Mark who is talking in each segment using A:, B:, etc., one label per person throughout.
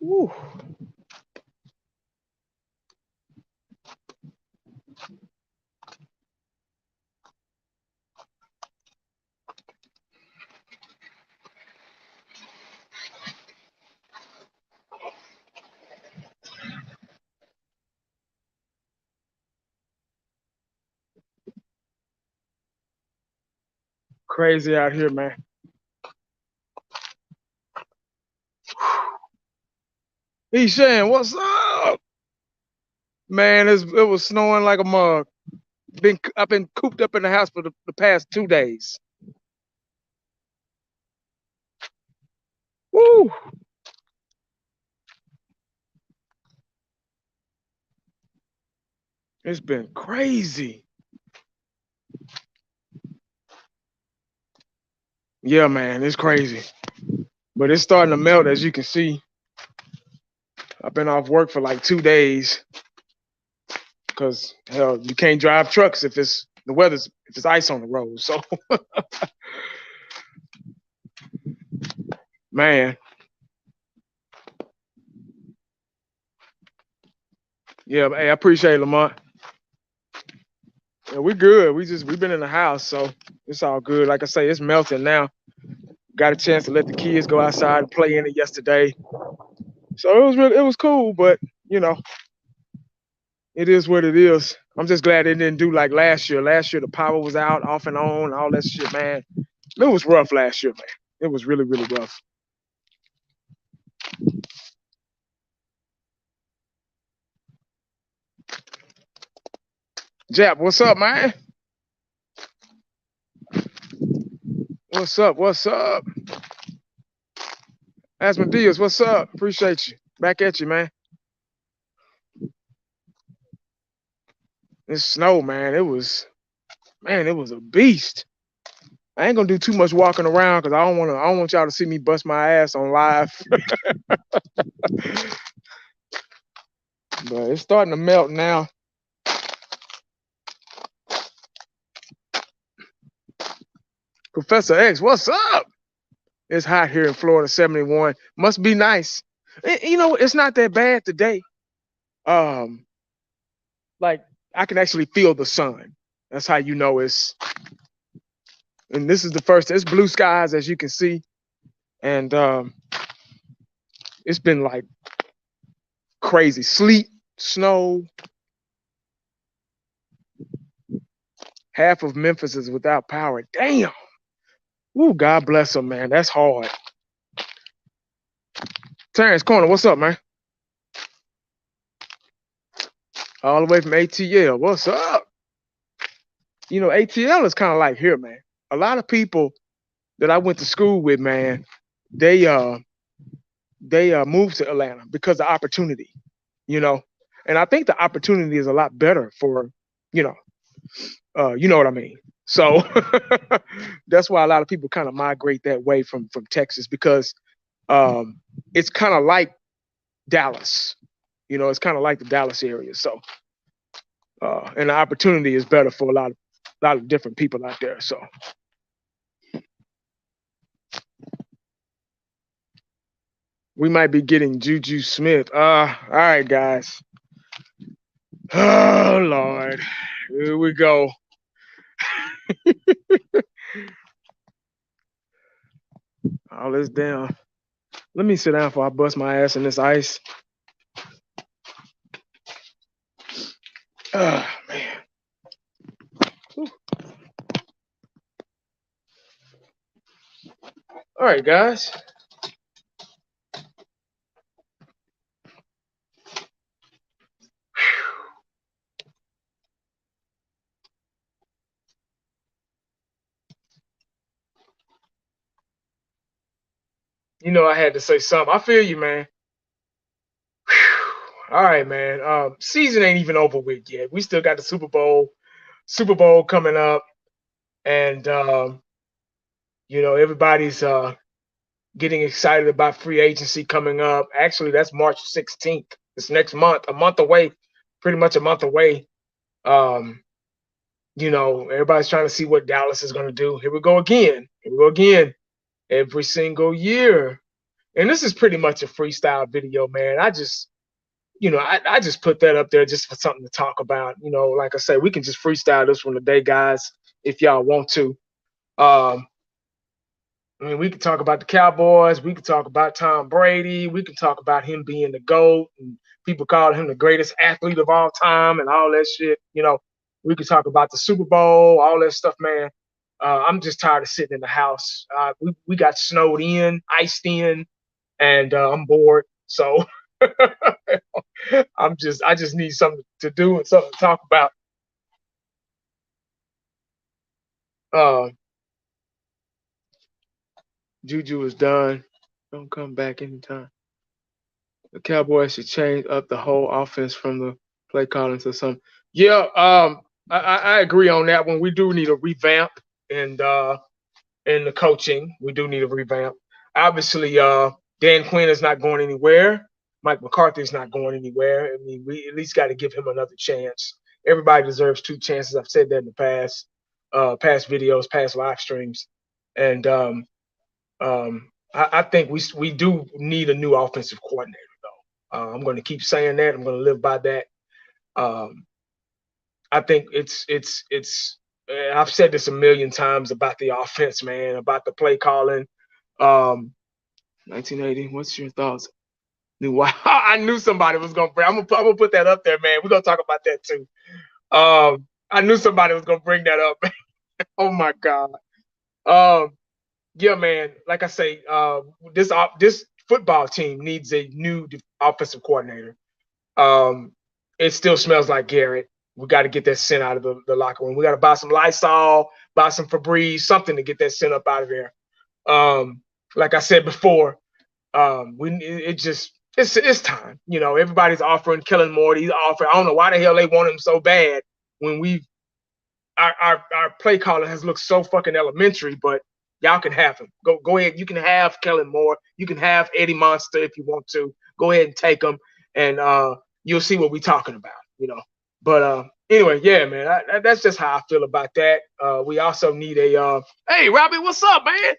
A: Woo. Crazy out here, man. He's saying, "What's up, man?" It was snowing like a mug. I've been cooped up in the house for the past 2 days. Woo! It's been crazy. Yeah, man, it's crazy. But it's starting to melt, as you can see. I've been off work for like 2 days because hell, you can't drive trucks if it's ice on the road. So, man, yeah. Hey, I appreciate it, Lamont. Yeah, we good. We've been in the house, so it's all good. Like I say, it's melting now. Got a chance to let the kids go outside and play in it yesterday. So it was cool, but you know, it is what it is. I'm just glad it didn't do like last year. Last year the power was out, off and on, all that shit, man. It was rough last year, man. It was really, really rough. Jap, what's up, man? What's up? What's up? Asmodeus, what's up? Appreciate you. Back at you, man. It's snow, man. It was a beast. I ain't gonna do too much walking around because I don't want y'all to see me bust my ass on live. But it's starting to melt now. Professor X, what's up? It's hot here in Florida, 71. Must be nice. You know, it's not that bad today. Like I can actually feel the sun. That's how you know it's. And this is the first. It's blue skies, as you can see, and it's been like crazy sleet, snow. Half of Memphis is without power. Damn. Ooh, God bless them, man. That's hard. Terrence Corner, what's up, man? All the way from ATL. What's up? You know, ATL is kind of like here, man. A lot of people that I went to school with, man, they moved to Atlanta because of opportunity, you know. And I think the opportunity is a lot better for, you know what I mean. So that's why a lot of people kind of migrate that way from Texas because it's kind of like Dallas. You know, it's kind of like the Dallas area. So and the opportunity is better for a lot of different people out there. So we might be getting Juju Smith. All right, guys. Oh Lord, here we go. All this down. Let me sit down before I bust my ass in this ice. Oh man. Whew. All right, guys. You know I had to say something. I feel you, man. Whew. All right, man. Season ain't even over with yet. We still got the Super Bowl coming up, and you know everybody's getting excited about free agency coming up. Actually, that's March 16th. It's next month, a month away, pretty much a month away. Um, you know, everybody's trying to see what Dallas is going to do. Here we go again. Here we go again. Every single year, And this is pretty much a freestyle video, man. I just put that up there just for something to talk about. Like I say, we can just freestyle this one today, guys, if y'all want to. Um, I mean, we could talk about the Cowboys. We could talk about Tom Brady. We could talk about him being the GOAT and people call him the greatest athlete of all time and all that shit. We could talk about the Super Bowl, all that stuff, man. I'm just tired of sitting in the house. We got snowed in, iced in, and I'm bored. So I just need something to do and something to talk about. Uh, Juju is done. Don't come back anytime. The Cowboys should change up the whole offense from the play calling to some. Yeah, I agree on that one. We do need a revamp and in the coaching. We do need a revamp. Obviously, Dan Quinn is not going anywhere. Mike McCarthy is not going anywhere. I mean, we at least got to give him another chance. Everybody deserves two chances. I've said that in the past videos, past live streams, and I think we do need a new offensive coordinator. I'm going to keep saying that. I'm going to live by that. I think it's. I've said this a million times about the offense, man, about the play calling. 1980. What's your thoughts? Wow, I knew somebody was going to bring. I'm gonna put that up there, man. We're gonna talk about that too. I knew somebody was gonna bring that up. Oh my god. Yeah, man. Like I say, this football team needs a new offensive coordinator. It still smells like Garrett. We got to get that scent out of the locker room. We got to buy some Lysol, buy some Febreze, something to get that scent up out of there. Like I said before, it's time. Everybody's offering Kellen Moore. He's offering. I don't know why the hell they want him so bad when our play caller has looked so fucking elementary, but y'all can have him. Go ahead. You can have Kellen Moore. You can have Eddie Monster if you want to. Go ahead and take him, and you'll see what we're talking about. But anyway, yeah, man, that's just how I feel about that. We also need a hey, Robbie, what's up, man?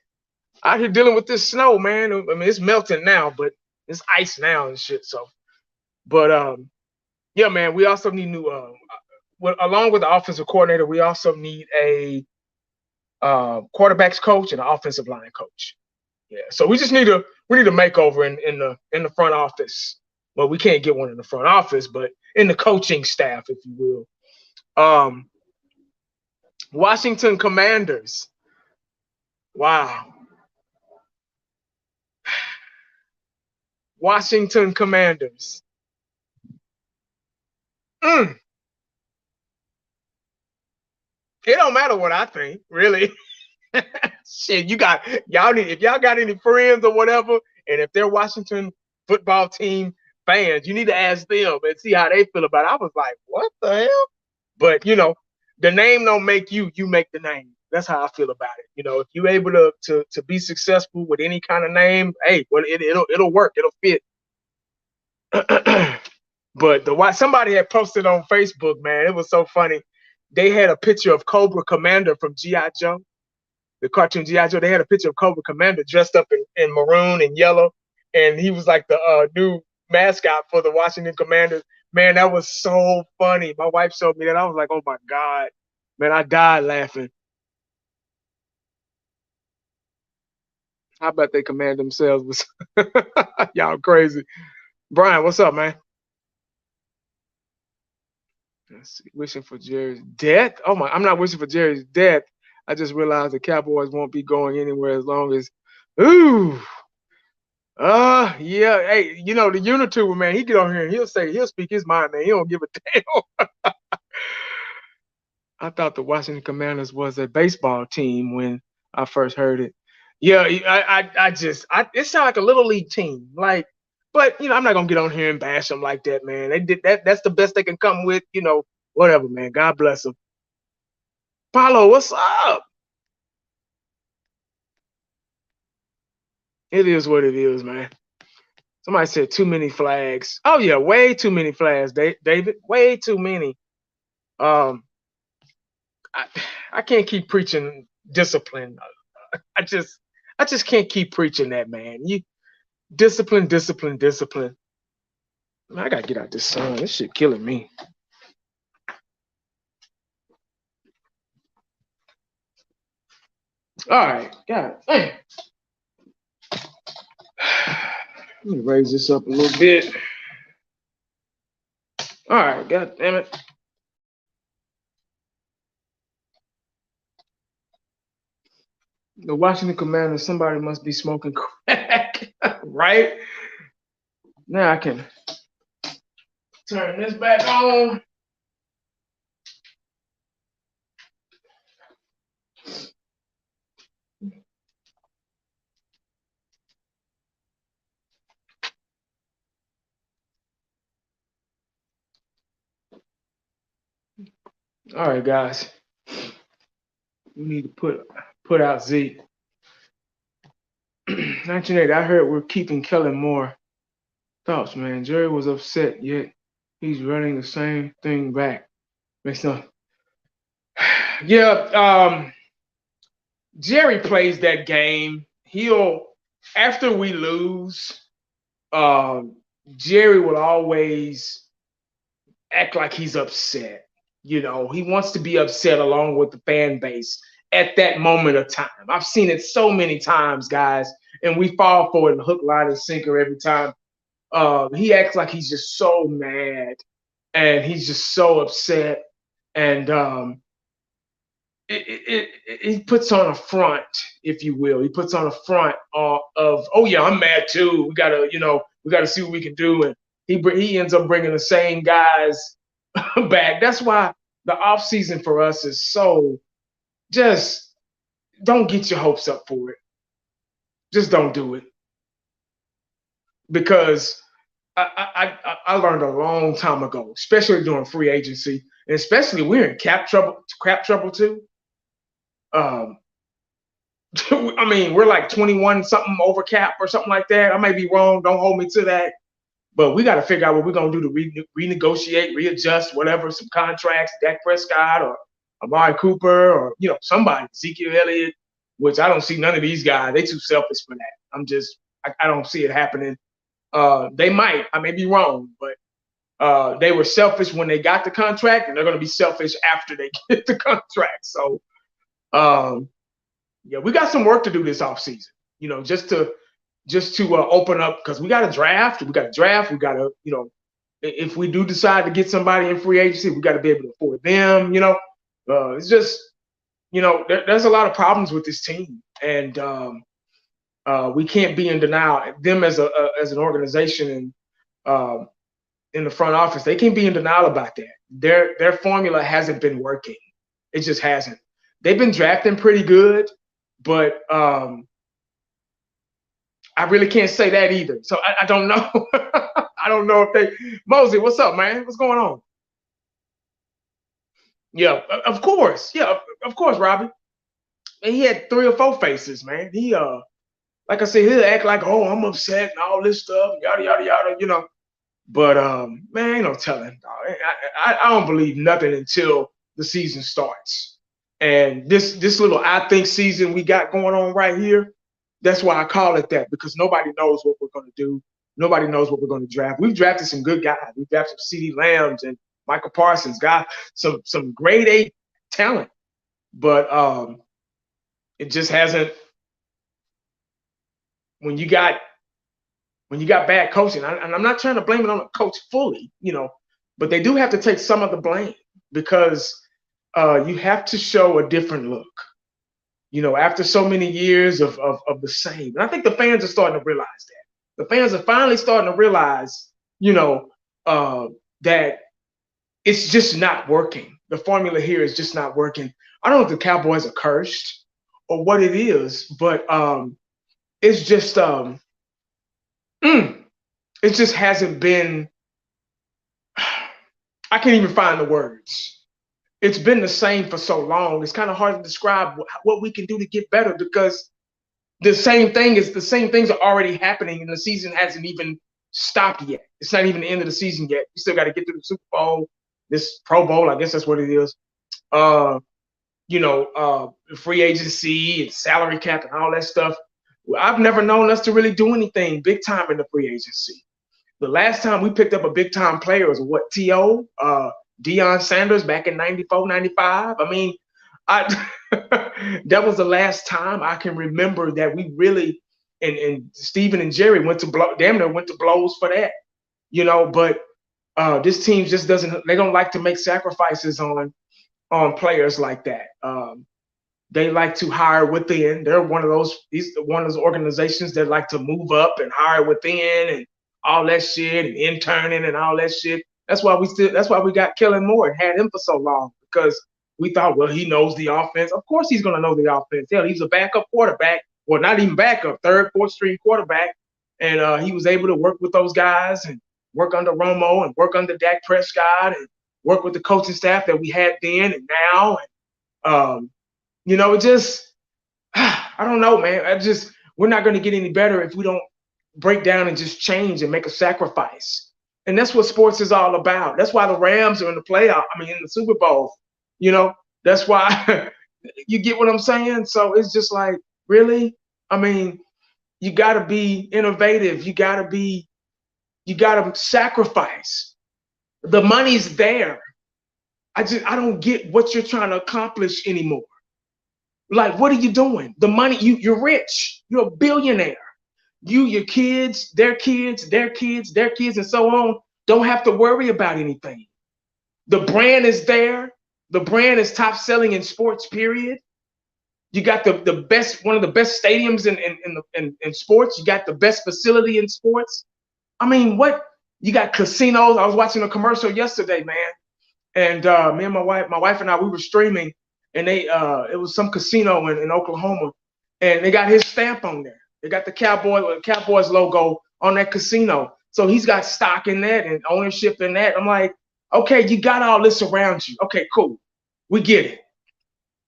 A: Out here dealing with this snow, man. I mean, it's melting now, but it's ice now and shit. So, but yeah, man, we also need new. Along with the offensive coordinator, we also need a quarterbacks coach and an offensive line coach. Yeah, so we need a makeover in the front office. Well, we can't get one in the front office, but in the coaching staff, if you will. Washington Commanders. Wow. Washington Commanders. It don't matter what I think, really. Shit, if y'all got any friends or whatever, and if they're Washington football team fans, you need to ask them and see how they feel about it. I was like, what the hell? But the name don't make you, you make the name. That's how I feel about it. If you're able to be successful with any kind of name, hey, well, it'll work, it'll fit. But somebody had posted on Facebook, man, it was so funny. They had a picture of Cobra Commander from G.I. Joe, the cartoon G.I. Joe. They had a picture of Cobra Commander dressed up in maroon and yellow, and he was like the new mascot for the Washington Commanders. Man, that was so funny. My wife showed me that. I was like, oh my God. Man, I died laughing. How about they command themselves? Y'all crazy. Brian, what's up, man? Let's see. Wishing for Jerry's death? Oh my, I'm not wishing for Jerry's death. I just realized the Cowboys won't be going anywhere as long as ooh. Yeah. Hey, the Unituber, man, he get on here and he'll speak his mind, man. He don't give a damn. I thought the Washington Commanders was a baseball team when I first heard it. Yeah, it sounds like a little league team. Like, but I'm not gonna get on here and bash them like that, man. They did that. That's the best they can come with. Whatever, man. God bless them. Paulo, what's up? It is what it is, man. Somebody said too many flags. Oh yeah, way too many flags, David. Way too many. I can't keep preaching discipline. I just can't keep preaching that, man. Discipline, discipline, discipline. Man, I gotta get out this sun. This shit killing me. All right, God damn. Let me raise this up a little bit. All right, God damn it. The Washington Commanders, somebody must be smoking crack, right? Now I can turn this back on. All right, guys. We need to put out Zeke. 1980, I heard we're keeping Kellen Moore. Thoughts, man. Jerry was upset, yet he's running the same thing back. Makes no. Yeah, Jerry plays that game. After we lose, Jerry will always act like he's upset. You know, he wants to be upset along with the fan base at that moment of time. I've seen it so many times, guys, and we fall for it, hook, line, and sinker every time. He acts like he's just so mad and he's just so upset. And he puts on a front, if you will. He puts on a front of, oh yeah, I'm mad too. We gotta see what we can do. And he ends up bringing the same guys back. That's why the offseason for us is so, just don't get your hopes up for it. Just don't do it. Because I learned a long time ago, especially during free agency, and especially we're in cap trouble too. I mean, we're like 21 something over cap or something like that. I may be wrong. Don't hold me to that. But we got to figure out what we're going to do to renegotiate, readjust, whatever, some contracts, Dak Prescott or Amari Cooper or, somebody, Ezekiel Elliott, which I don't see none of these guys. They too selfish for that. I don't see it happening. They might. I may be wrong, but they were selfish when they got the contract, and they're going to be selfish after they get the contract. So, yeah, we got some work to do this offseason, just to open up, because we got to draft. We got to, if we do decide to get somebody in free agency, we got to be able to afford them. It's just, there's a lot of problems with this team, and we can't be in denial. Them as an organization and in the front office, they can't be in denial about that. Their formula hasn't been working. It just hasn't. They've been drafting pretty good, but I really can't say that either. So I don't know. I don't know if Mosey, what's up, man? What's going on? Yeah, of course. Yeah, of course, Robbie. And he had 3 or 4 faces, man. He like I said, he'll act like, oh, I'm upset and all this stuff, yada yada yada, But man, ain't no telling. I don't believe nothing until the season starts. And this little I think season we got going on right here, that's why I call it that, because nobody knows what we're going to do. Nobody knows what we're going to draft. We've drafted some good guys. We've drafted some CeeDee Lambs and Michael Parsons, got some grade A talent, but it just hasn't. When you got bad coaching, and I'm not trying to blame it on the coach fully, but they do have to take some of the blame, because you have to show a different look. After so many years of the same. And I think the fans are starting to realize that. The fans are finally starting to realize, that it's just not working. The formula here is just not working. I don't know if the Cowboys are cursed or what it is, but it's just it just hasn't been. I can't even find the words. It's been the same for so long. It's kind of hard to describe what we can do to get better, because the same things are already happening, and the season hasn't even stopped yet. It's not even the end of the season yet. You still got to get through the Super Bowl, this Pro Bowl, I guess that's what it is. Free agency and salary cap and all that stuff. I've never known us to really do anything big time in the free agency. The last time we picked up a big time player was what, T.O., Deion Sanders back in 94, 95. I mean, I that was the last time I can remember that we really, and Steven and Jerry went to damn near went to blows for that, but this team just they don't like to make sacrifices on players like that. They like to hire within. They're one of those organizations that like to move up and hire within and all that shit and interning and all that shit. That's why we got Kellen Moore and had him for so long, because we thought, well, he knows the offense. Of course he's gonna know the offense. Hell, he's a backup quarterback, well, not even backup, third, fourth string quarterback. And he was able to work with those guys and work under Romo and work under Dak Prescott and work with the coaching staff that we had then and now. And just I don't know, man. We're not going to get any better if we don't break down and just change and make a sacrifice. And that's what sports is all about. That's why the Rams are in the playoff. I mean, in the Super Bowl. That's why you get what I'm saying. So it's just like, really? I mean, you got to be innovative. You got to sacrifice. The money's there. I don't get what you're trying to accomplish anymore. Like, what are you doing? The money, you're rich. You're a billionaire. Your kids, their kids, their kids, their kids, and so on, don't have to worry about anything. The brand is there. The brand is top selling in sports, period. You got the best, one of the best stadiums in sports. You got the best facility in sports. I mean, you got casinos. I was watching a commercial yesterday, man. And me and my wife and I, we were streaming, and it was some casino in Oklahoma, and they got his stamp on there. They got the Cowboys logo on that casino. So he's got stock in that and ownership in that. I'm like, okay, you got all this around you. Okay, cool. We get it.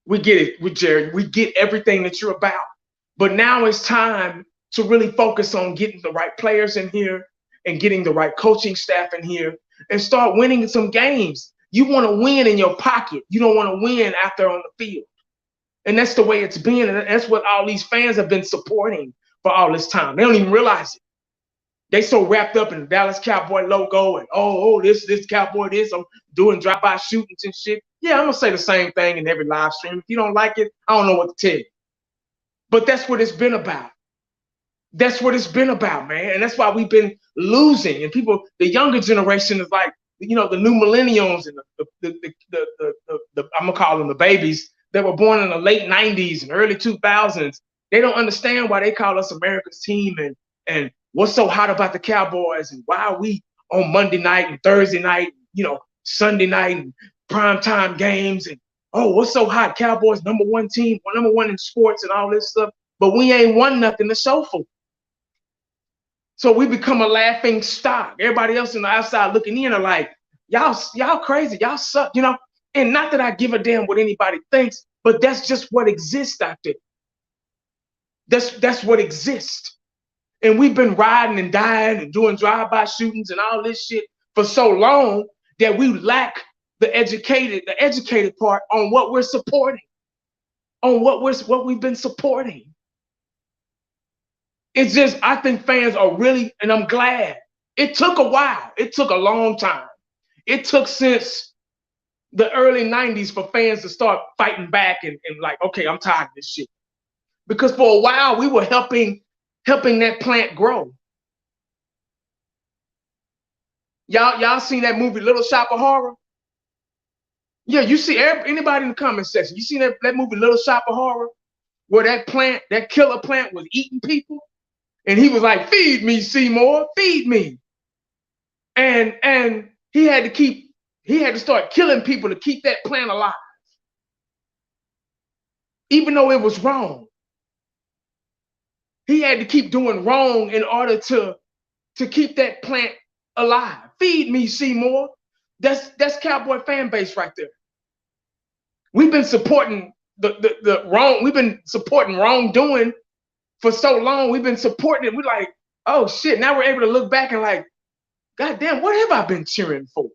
A: We get it with Jerry. We get everything that you're about. But now it's time to really focus on getting the right players in here and getting the right coaching staff in here and start winning some games. You want to win in your pocket. You don't want to win out there on the field. And that's the way it's been. And that's what all these fans have been supporting for all this time. They don't even realize it. They so wrapped up in the Dallas Cowboy logo and, this Cowboy, I'm doing drive-by shootings and shit. Yeah, I'm going to say the same thing in every live stream. If you don't like it, I don't know what to tell you. But that's what it's been about. That's what it's been about, man. And that's why we've been losing. And people, the younger generation is like, the new millennials and I'm going to call them the babies that were born in the late 90s and early 2000s. They don't understand why they call us America's team and what's so hot about the Cowboys and why are we on Monday night and Thursday night, Sunday night and primetime games and, what's so hot? Cowboys number one team, number one in sports and all this stuff. But we ain't won nothing to show for. So we become a laughing stock. Everybody else on the outside looking in are like, y'all crazy, y'all suck, And not that I give a damn what anybody thinks, but that's just what exists out there. That's what exists. And we've been riding and dying and doing drive-by shootings and all this shit for so long that we lack the educated part on what we're supporting, on what we've been supporting. It's just, I think fans are really, and I'm glad. It took a while. It took a long time. It took since the early 90s for fans to start fighting back and like, okay, I'm tired of this shit. Because for a while, we were helping that plant grow. Y'all seen that movie, Little Shop of Horror? Yeah, you see anybody in the comment section, you seen that movie, Little Shop of Horror? Where that killer plant was eating people? And he was like, feed me, Seymour, feed me. And he had to start killing people to keep that plant alive. Even though it was wrong. He had to keep doing wrong in order to keep that plant alive. Feed me, Seymour. That's Cowboy fan base right there. We've been supporting the wrong, we've been supporting wrongdoing for so long. We've been supporting it. We're like, oh shit, now we're able to look back and like, God damn, what have I been cheering for?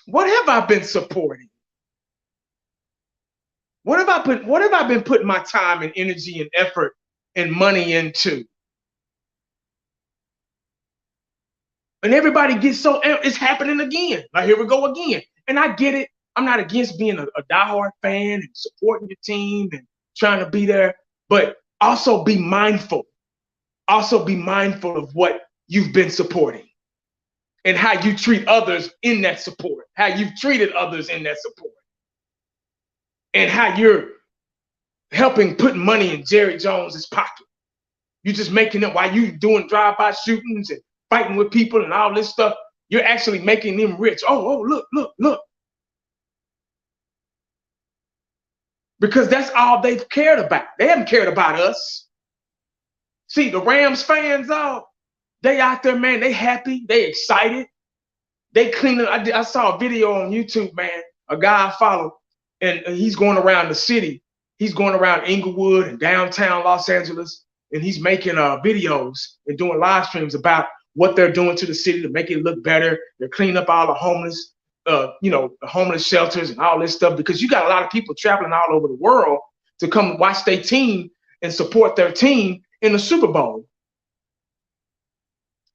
A: What have I been supporting? What have I been putting my time and energy and effort and money into? And everybody gets so, it's happening again. Like, here we go again. And I get it. I'm not against being a diehard fan and supporting your team and trying to be there, but also be mindful. Also be mindful of what you've been supporting and how you treat others in that support, how you've treated others in that support, and how you're helping put money in Jerry Jones's pocket. You're just making it while you doing drive-by shootings and fighting with people and all this stuff. You're actually making them rich. Oh, look. Because that's all they've cared about. They haven't cared about us. See, the Rams fans, they out there, man. They happy. They excited. They clean up. I saw a video on YouTube, man. A guy I follow, and he's going around the city. He's going around Inglewood and downtown Los Angeles, and he's making videos and doing live streams about what they're doing to the city to make it look better. They're cleaning up all the homeless, the homeless shelters and all this stuff, because you got a lot of people traveling all over the world to come watch their team and support their team in the Super Bowl.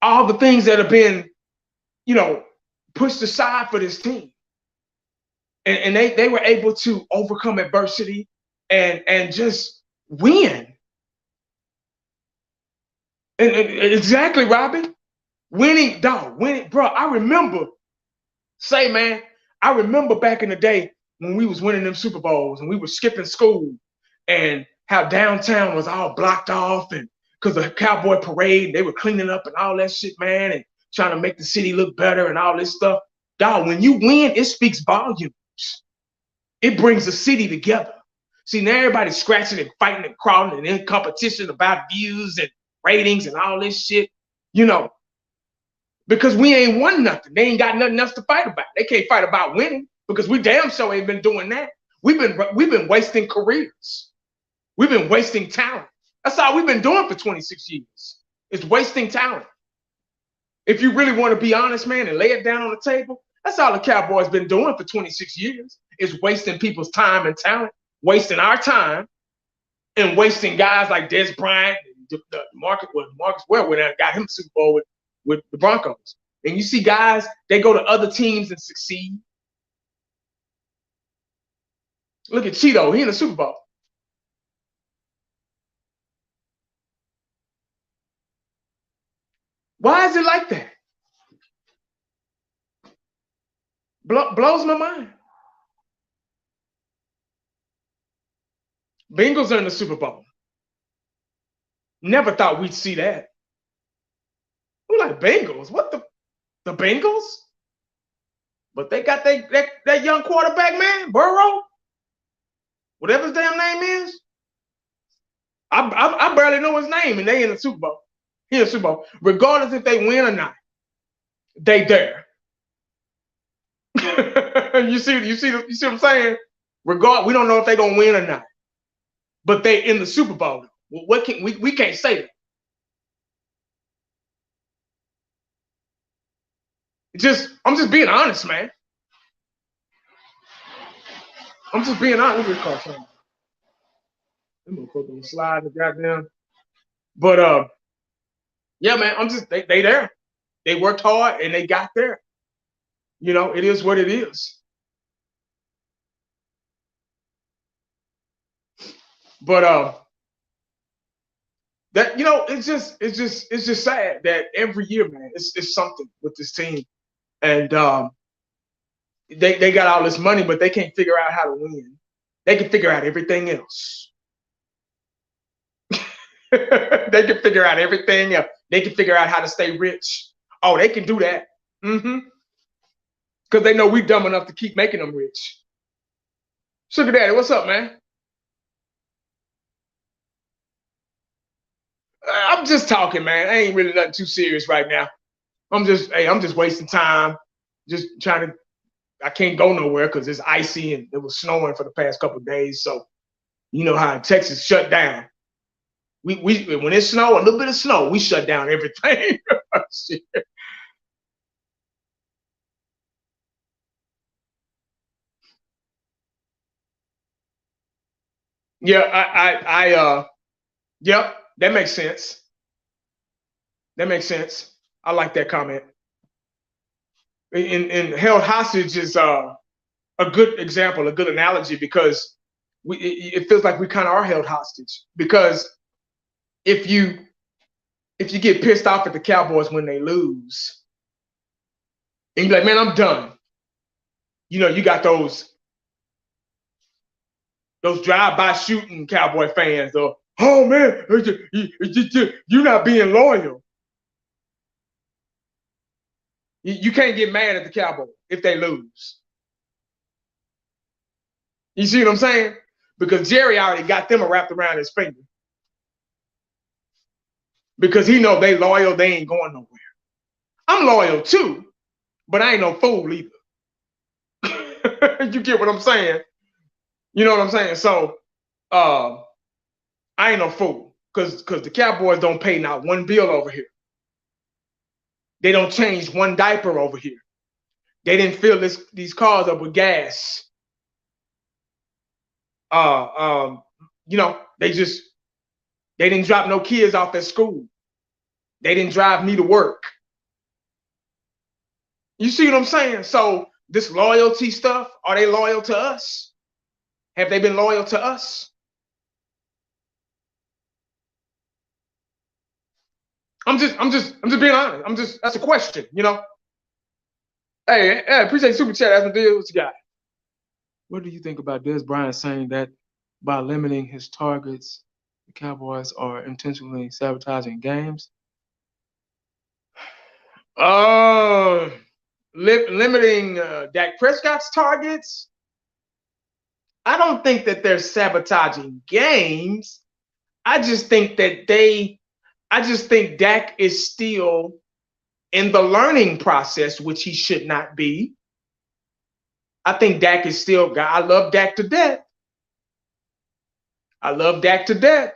A: All the things that have been, pushed aside for this team. And they were able to overcome adversity and just win. And exactly, Robin. Winning, bro. I remember back in the day when we was winning them Super Bowls and we were skipping school and how downtown was all blocked off, and because of the Cowboy parade, they were cleaning up and all that shit, man, and trying to make the city look better and all this stuff. Dog, when you win, it speaks volumes. It brings the city together. See, now everybody's scratching and fighting and crawling and in competition about views and ratings and all this shit, because we ain't won nothing. They ain't got nothing else to fight about. They can't fight about winning because we damn sure ain't been doing that. We've been wasting careers. We've been wasting talent. That's all we've been doing for 26 years. Is wasting talent. If you really want to be honest, man, and lay it down on the table, that's all the Cowboys been doing for 26 years, is wasting people's time and talent, wasting our time, and wasting guys like Des Bryant, Marcus Ware went out and got him the Super Bowl with the Broncos. And you see guys, they go to other teams and succeed. Look at Cheeto, he in the Super Bowl. Why is it like that? Blows my mind. Bengals are in the Super Bowl. Never thought we'd see that. We're like, Bengals? What the Bengals? But they got that young quarterback, man, Burrow. Whatever his damn name is. I barely know his name, and they in the Super Bowl. He in the Super Bowl. Regardless if they win or not, they there. you see what I'm saying? We don't know if they're gonna win or not, but they in the Super Bowl. Well, what can we can't say that. I'm just being honest, man. I'm just being honest. I'm gonna put them slide the goddamn. But yeah, man. They there. They worked hard and they got there. It is what it is. But that it's just sad that every year, man, it's something with this team, and they got all this money, but they can't figure out how to win. They can figure out everything else. They can figure out everything else. They can figure out how to stay rich. Oh, they can do that. Because they know we dumb enough to keep making them rich. Sugar Daddy, what's up, man? I'm just talking, man. I ain't really nothing too serious right now. I'm just wasting time. Just trying to. I can't go nowhere because it's icy and it was snowing for the past couple of days. So, you know how Texas shut down. We when it snow, a little bit of snow, we shut down everything. Yeah, yep, that makes sense. That makes sense. I like that comment. And held hostage is a good example, a good analogy, because it feels like we kind of are held hostage. Because if you get pissed off at the Cowboys when they lose, and you're like, man, I'm done. You got those drive-by shooting Cowboy fans, or oh man, you're not being loyal. You can't get mad at the Cowboys if they lose. You see what I'm saying? Because Jerry already got them wrapped around his finger. Because he know they loyal, they ain't going nowhere. I'm loyal too, but I ain't no fool either. You get what I'm saying? You know what I'm saying? So I ain't no fool, because the Cowboys don't pay not one bill over here. They don't change one diaper over here. They didn't fill these cars up with gas. They didn't drop no kids off at school. They didn't drive me to work. You see what I'm saying? So this loyalty stuff, are they loyal to us? Have they been loyal to us? I'm just being honest. That's a question, Hey, appreciate super chat. That's my deal. What you got? What do you think about Des Bryant saying that by limiting his targets, the Cowboys are intentionally sabotaging games? Limiting Dak Prescott's targets? I don't think that they're sabotaging games. I just think Dak is still in the learning process, which he should not be. I think Dak is still, I love Dak to death. I love Dak to death.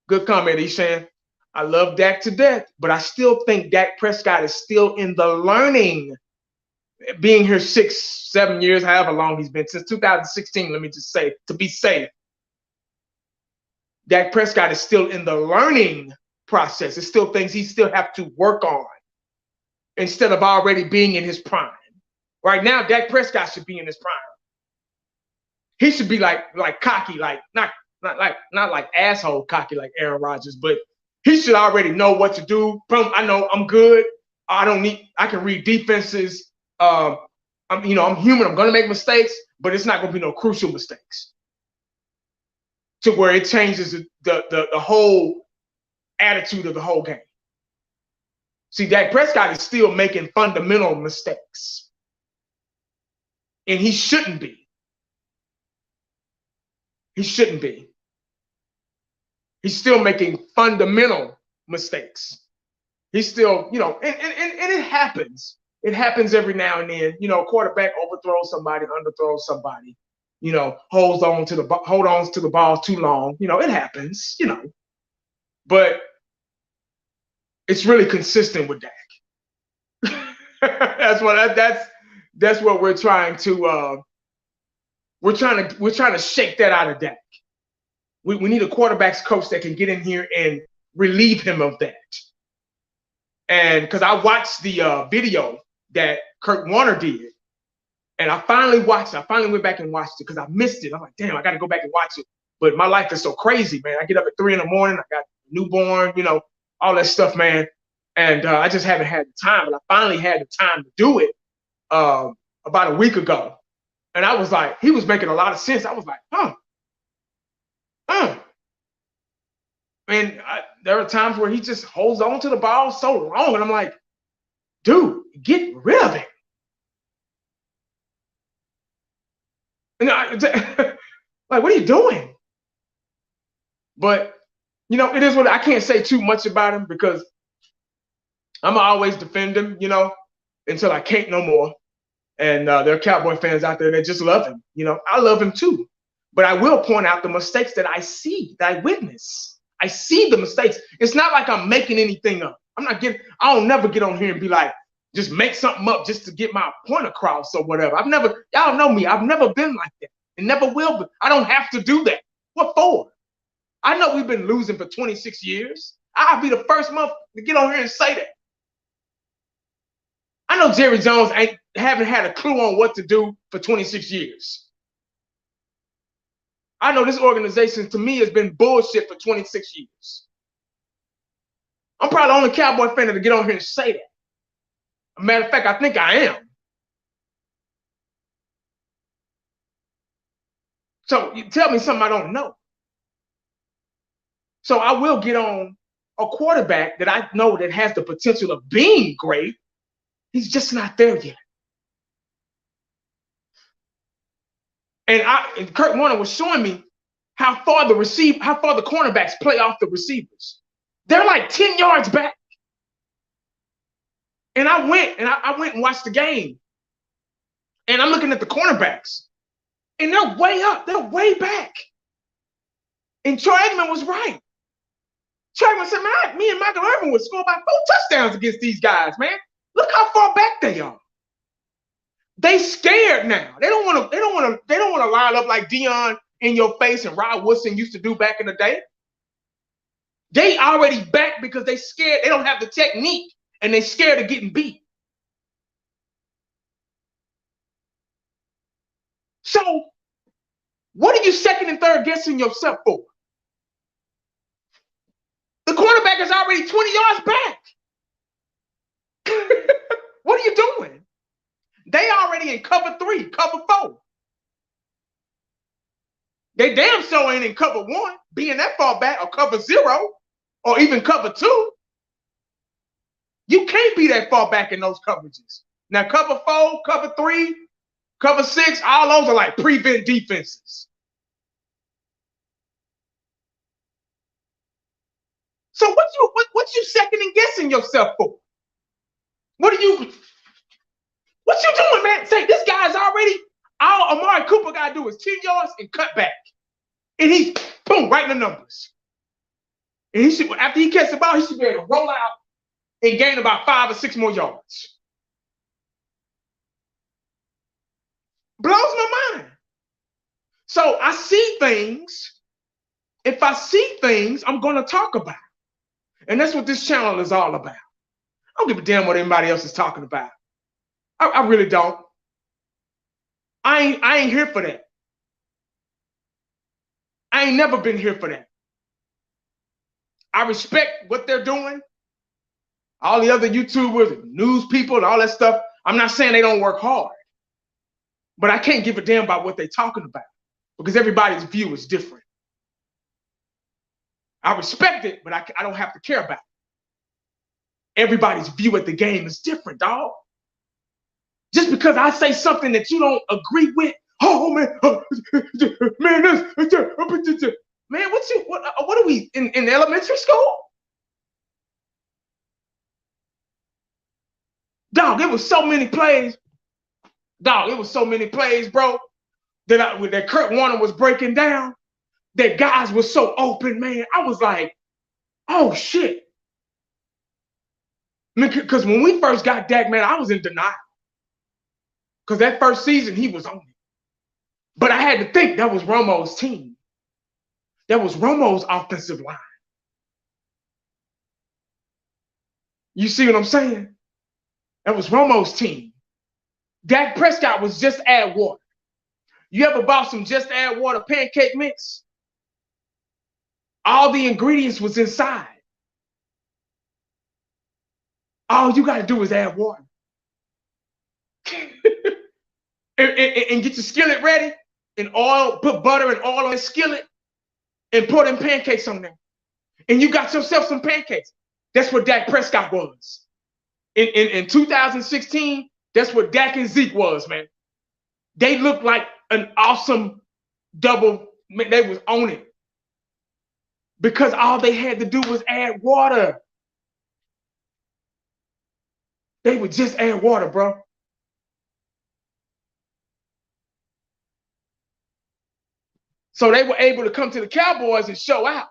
A: Good comment, he's saying. I love Dak to death, but I still think Dak Prescott is still in the learning, being here 6-7 years, however long he's been, since 2016, let me just say, to be safe. Dak Prescott is still in the learning process. There's still things he still have to work on instead of already being in his prime. Right now, Dak Prescott should be in his prime. He should be like cocky, like not like asshole cocky like Aaron Rodgers, but he should already know what to do. I know I'm good. I can read defenses. I'm human. I'm gonna make mistakes, but it's not gonna be no crucial mistakes to where it changes the whole attitude of the whole game. See, Dak Prescott is still making fundamental mistakes, and he shouldn't be. He shouldn't be. He's still making fundamental mistakes. He's still, and it happens. It happens every now and then. Quarterback overthrows somebody, underthrows somebody. Holds on to the ball too long. It happens. But it's really consistent with Dak. That's what we're trying to. We're trying to shake that out of Dak. We need a quarterback's coach that can get in here and relieve him of that. And because I watched the video that Kurt Warner did, and I finally watched it. I finally went back and watched it because I missed it. I'm like, damn, I got to go back and watch it. But my life is so crazy, man. I get up at 3 a.m. I got a newborn, all that stuff, man. And I just haven't had the time. But I finally had the time to do it about a week ago. And I was like, he was making a lot of sense. I was like, And there are times where he just holds on to the ball so long. And I'm like, dude, get rid of it. And like, what are you doing? But, it is what I can't say too much about him because I'm always defend him, until I can't no more. And there are Cowboy fans out there that just love him. I love him too. But I will point out the mistakes that I see, that I witness. I see the mistakes. It's not like I'm making anything up. I'll never get on here and be like, just make something up just to get my point across or whatever. Y'all know me. I've never been like that. And never will be. I don't have to do that. What for? I know we've been losing for 26 years. I'll be the first month to get on here and say that. I know Jerry Jones haven't had a clue on what to do for 26 years. I know this organization, to me, has been bullshit for 26 years. I'm probably the only Cowboy fan to get on here and say that. As a matter of fact, I think I am. So you tell me something I don't know. So I will get on a quarterback that I know that has the potential of being great. He's just not there yet. And Kurt Warner was showing me how far the cornerbacks play off the receivers. They're like 10 yards back. And I went and watched the game. And I'm looking at the cornerbacks. And they're way up. They're way back. And Troy Aikman was right. Troy Aikman said, man, me and Michael Irvin would score about 4 touchdowns against these guys, man. Look how far back they are. They scared now. They don't want to line up like Dion in your face and Rod Woodson used to do back in the day. They already back because they scared. They don't have the technique and they scared of getting beat. So what are you second and third guessing yourself for? The quarterback is already 20 yards back. What are you doing? They already in cover 3, cover 4. They damn sure ain't in cover 1, being that far back, or cover 0, or even cover 2. You can't be that far back in those coverages. Now, cover 4, cover 3, cover 6, all those are like prevent defenses. So what you second and guessing yourself for? What you doing, man? Say this guy's already, all Amari Cooper got to do is 10 yards and cut back. And he's, boom, right in the numbers. And he should, after he catches the ball, he should be able to roll out and gain about 5 or 6 more yards. Blows my mind. So I see things. If I see things, I'm going to talk about it. And that's what this channel is all about. I don't give a damn what anybody else is talking about. I really don't. I ain't here for that. I ain't never been here for that. I respect what they're doing. All the other YouTubers, news people, and all that stuff. I'm not saying they don't work hard. But I can't give a damn about what they're talking about because everybody's view is different. I respect it, but I don't have to care about it. Everybody's view at the game is different, dog. Just because I say something that you don't agree with, oh man, man, man, what are we in elementary school? Dog, it was so many plays. Dog, it was so many plays, bro, that Kurt Warner was breaking down, that guys were so open, man. I was like, oh shit. Because when we first got Dak, man, I was in denial. Because that first season, he was on it. But I had to think that was Romo's team. That was Romo's offensive line. You see what I'm saying? That was Romo's team. Dak Prescott was just add water. You ever bought some just add water pancake mix? All the ingredients was inside. All you got to do is add water. and get your skillet ready and oil, put butter and oil on the skillet and pour them pancakes on there. And you got yourself some pancakes. That's what Dak Prescott was. In 2016, that's what Dak and Zeke was, man. They looked like an awesome double. They was on it. Because all they had to do was add water. They would just add water, bro. So they were able to come to the Cowboys and show out.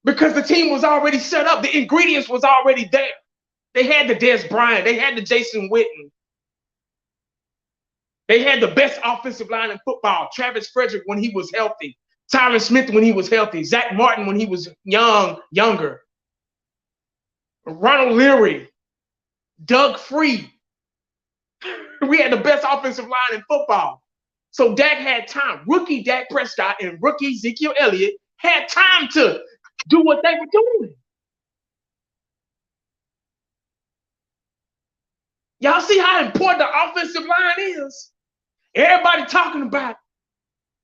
A: Because the team was already set up. The ingredients was already there. They had the Des Bryant. They had the Jason Witten. They had the best offensive line in football. Travis Frederick when he was healthy. Tyron Smith when he was healthy. Zach Martin when he was younger. Ronald Leary. Doug Free. We had the best offensive line in football. So Dak had time. Rookie Dak Prescott and rookie Ezekiel Elliott had time to do what they were doing. Y'all see how important the offensive line is? Everybody talking about it.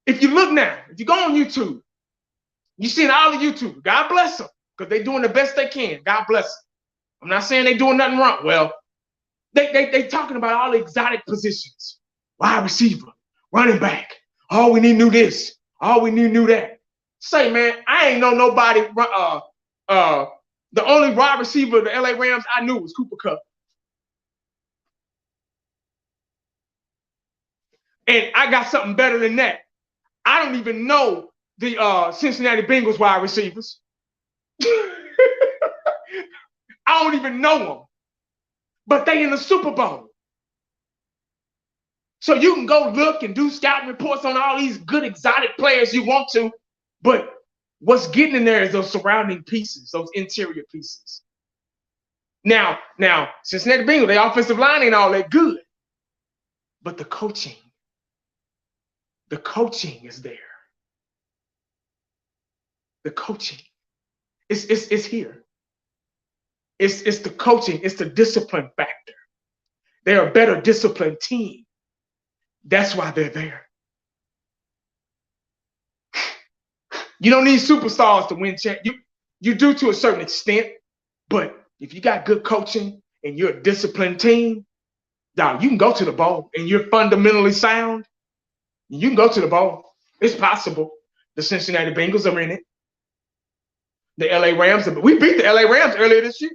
A: If you look now, if you go on YouTube, you see all the YouTube. God bless them because they're doing the best they can. God bless them. I'm not saying they're doing nothing wrong. Well, they talking about all the exotic positions. Wide receiver, running back. Oh, we need to do this. Oh, we need to do that. Say, man, I ain't know nobody. The only wide receiver of the LA Rams I knew was Cooper Kupp. And I got something better than that. I don't even know the Cincinnati Bengals wide receivers. I don't even know them. But they in the Super Bowl. So you can go look and do scouting reports on all these good exotic players you want to, but what's getting in there is those surrounding pieces, those interior pieces. Now, Cincinnati Bengals, their offensive line ain't all that good. But the coaching is there. The coaching is here. It's the coaching, it's the discipline factor. They're a better disciplined team. That's why they're there. You don't need superstars to win championships. You do to a certain extent, but if you got good coaching and you're a disciplined team, dog, you can go to the bowl and you're fundamentally sound. You can go to the bowl. It's possible. The Cincinnati Bengals are in it. The LA Rams, we beat the LA Rams earlier this year.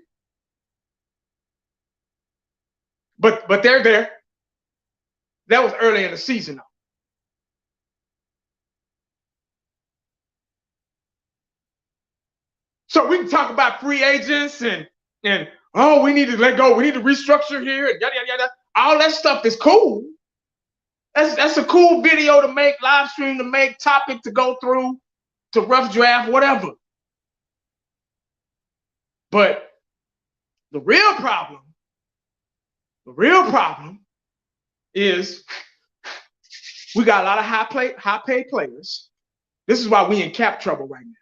A: But they're there. That was early in the season, though. So we can talk about free agents and oh, we need to let go. We need to restructure here and yada, yada, yada. All that stuff is cool. That's a cool video to make, live stream to make, topic to go through, to rough draft, whatever. But the real problem is we got a lot of high-paid players. This is why we in cap trouble right now.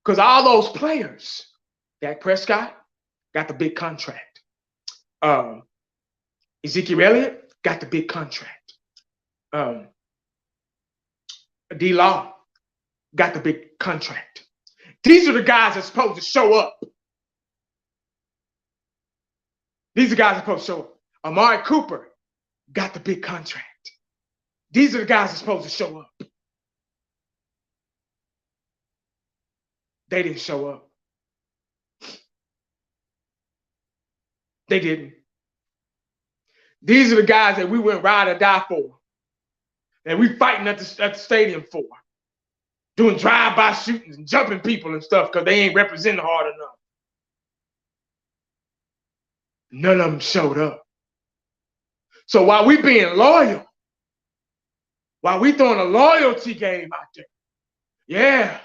A: Because all those players, Dak Prescott got the big contract. Ezekiel Elliott got the big contract. D-Law got the big contract. These are the guys that's supposed to show up. These are the guys that are supposed to show up. Amari Cooper got the big contract. These are the guys that are supposed to show up. They didn't show up. They didn't. These are the guys that we went ride or die for. That we fighting at the stadium for. Doing drive-by shootings and jumping people and stuff because they ain't representing hard enough. None of them showed up. So while we being loyal, while we throwing a loyalty game out there, yeah,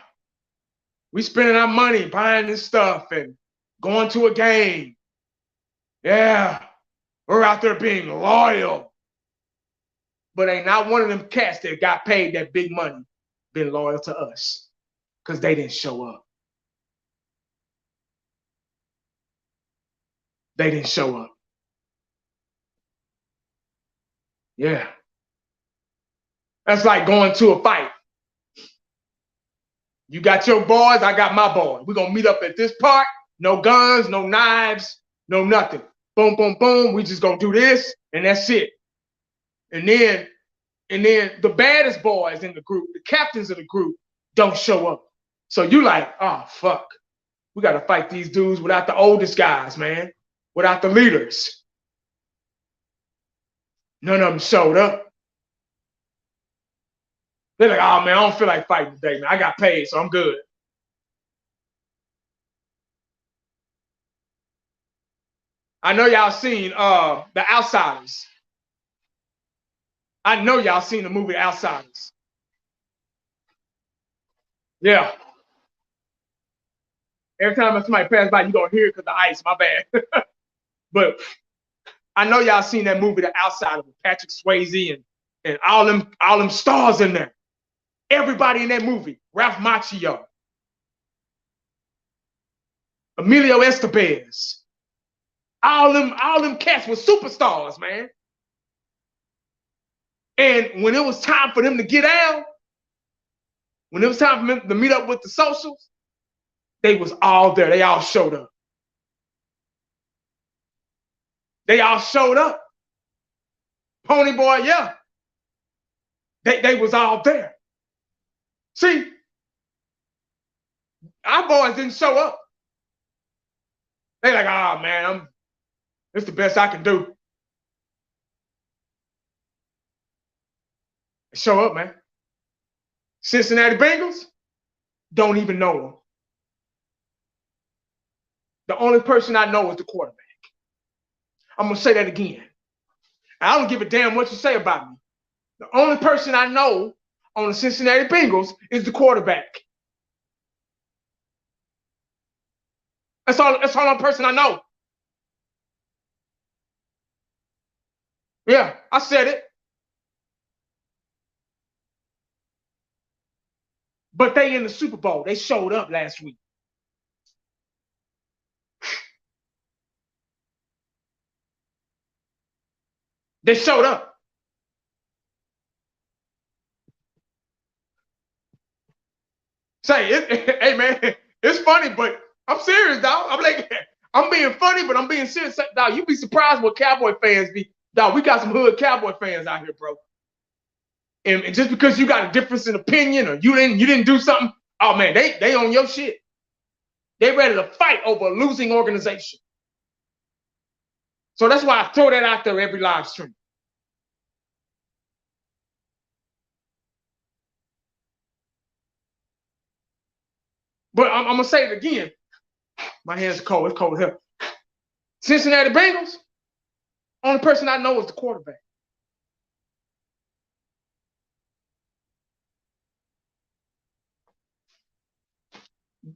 A: we spending our money buying this stuff and going to a game. Yeah, we're out there being loyal. But ain't not one of them cats that got paid that big money been loyal to us because they didn't show up. They didn't show up. Yeah. That's like going to a fight. You got your boys, I got my boys. We're going to meet up at this park. No guns, no knives, no nothing. Boom, boom, boom. We just going to do this, and that's it. And then the baddest boys in the group, the captains of the group, don't show up. So you like, oh, fuck. We got to fight these dudes without the oldest guys, man. Without the leaders. None of them showed up. They're like, oh, man, I don't feel like fighting today, man. I got paid, so I'm good. I know y'all seen The Outsiders. I know y'all seen the movie Outsiders. Yeah. Every time somebody passes by, you don't hear it because the ice. My bad. But I know y'all seen that movie, The Outsiders, with Patrick Swayze and all them stars in there. Everybody in that movie, Ralph Macchio, Emilio Estevez, all them cats were superstars, man. And when it was time for them to get out, when it was time for them to meet up with the socials, they was all there. They all showed up. They all showed up. Pony Boy, yeah. They was all there. See, our boys didn't show up. They like, oh man, it's the best I can do. They show up, man. Cincinnati Bengals don't even know them. The only person I know is the quarterback. I'm gonna say that again. I don't give a damn what you say about me. The only person I know on the Cincinnati Bengals is the quarterback. That's all the person I know. Yeah, I said it. But they in the Super Bowl. They showed up last week. They showed up. Say it, hey man, it's funny, but I'm serious, dog. I'm like, I'm being funny, but I'm being serious, dog. You be surprised what Cowboy fans be, dog. We got some hood Cowboy fans out here, bro. And just because you got a difference in opinion or you didn't do something, oh man, they on your shit. They ready to fight over a losing organization. So that's why I throw that out there every live stream. But I'm gonna say it again. My hands are cold. It's cold here. Cincinnati Bengals. Only person I know is the quarterback.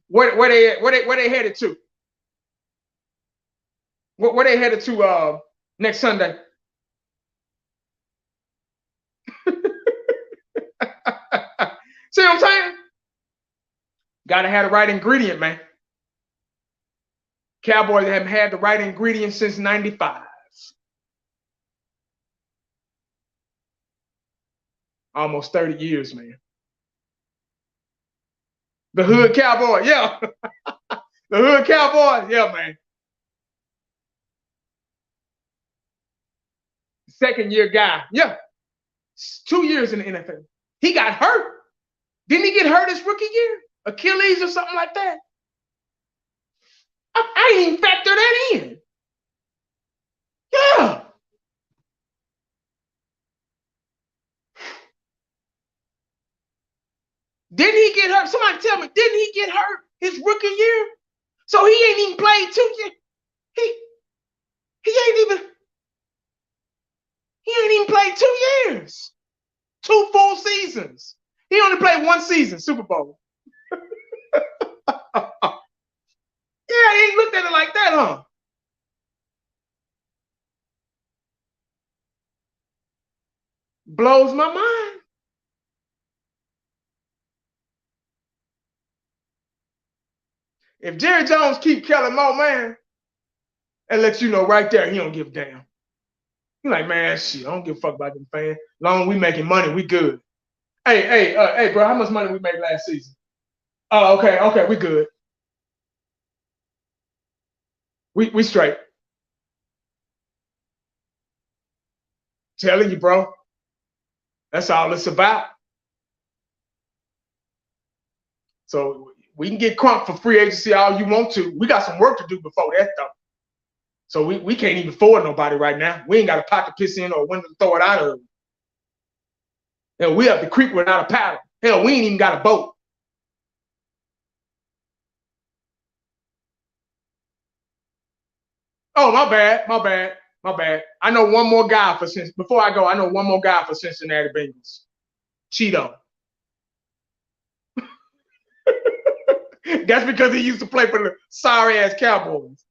A: Where they headed to? Where they headed to next Sunday? See what I'm saying? Gotta have the right ingredient, man. Cowboys haven't had the right ingredient since '95. Almost 30 years, man. The hood Cowboy, yeah. The hood Cowboy, yeah, man. Second year guy, yeah. 2 years in the NFL. He got hurt. Didn't he get hurt his rookie year? Achilles or something like that? I didn't even factor that in. Yeah. Didn't he get hurt? Somebody tell me, didn't he get hurt his rookie year? So he ain't even played 2 years. He ain't even played 2 years. 2 full seasons. He only played 1 season, Super Bowl. Yeah, he ain't looked at it like that, huh? Blows my mind. If Jerry Jones keep Kellen Moore, man, and let you know right there, he don't give a damn. He like, man, shit, I don't give a fuck about them fans. Long as we making money, we good. Hey, bro, how much money we made last season? Oh, okay, we good. We straight. Telling you, bro. That's all it's about. So we can get crunk for free agency all you want to. We got some work to do before that, though. So we can't even afford nobody right now. We ain't got a pot to piss in or a window to throw it out of. Hell, we up the creek without a paddle. Hell, we ain't even got a boat. Oh, my bad. My bad. I know one more guy for Cincinnati. Before I go, I know one more guy for Cincinnati Bengals. Cheeto. That's because he used to play for the sorry-ass Cowboys.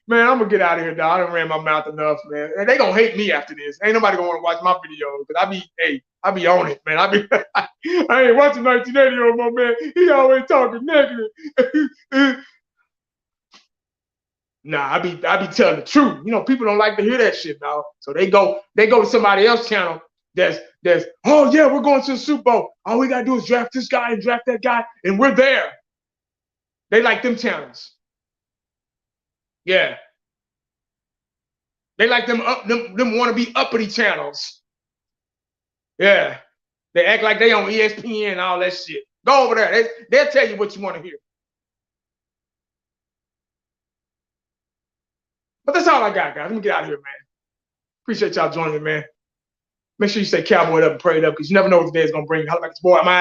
A: Man, I'm gonna get out of here, dog. I done ran my mouth enough, man. And they gonna hate me after this. Ain't nobody gonna want to watch my videos, because I be on it, man. I ain't watching 1980 on my man. He always talking negative. Nah, I be telling the truth. You know, people don't like to hear that shit, dog. So they go to somebody else's channel that's oh yeah, we're going to the Super Bowl. All we gotta do is draft this guy and draft that guy, and we're there. They like them channels. Yeah. They like them want to be uppity channels. Yeah. They act like they on ESPN and all that shit. Go over there. They'll tell you what you want to hear. But that's all I got, guys. Let me get out of here, man. Appreciate y'all joining me, man. Make sure you stay cowboyed up and prayed up, because you never know what the day is going to bring. Holla back at your boy. I'm out.